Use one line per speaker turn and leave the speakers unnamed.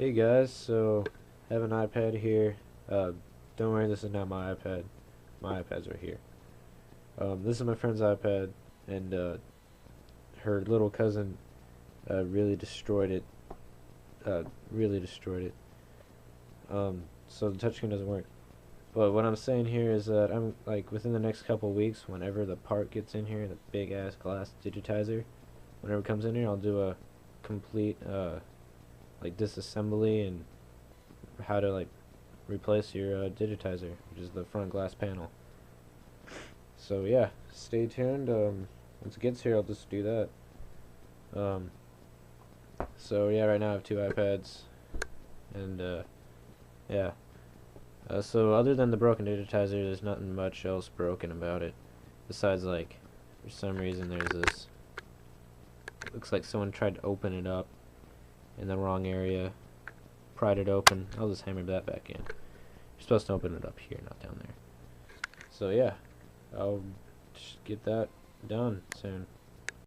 Hey guys, so I have an iPad here. Don't worry, this is not my iPad. My iPad's right here. This is my friend's iPad, and her little cousin really destroyed it. Really destroyed it. So the touchscreen doesn't work. But what I'm saying here is that I'm like within the next couple weeks, whenever the part gets in here, the big ass glass digitizer, whenever it comes in here, I'll do a complete like disassembly and how to like replace your digitizer, which is the front glass panel. So yeah, stay tuned. Once it gets here, I'll just do that. Um, so yeah, right now I have two iPads, and yeah. So other than the broken digitizer, there's nothing much else broken about it. Besides, like, for some reason there's this. Looks like someone tried to open it up in the wrong area. Pried it open. I'll just hammer that back in. You're supposed to open it up here, not down there. So yeah, I'll just get that done soon.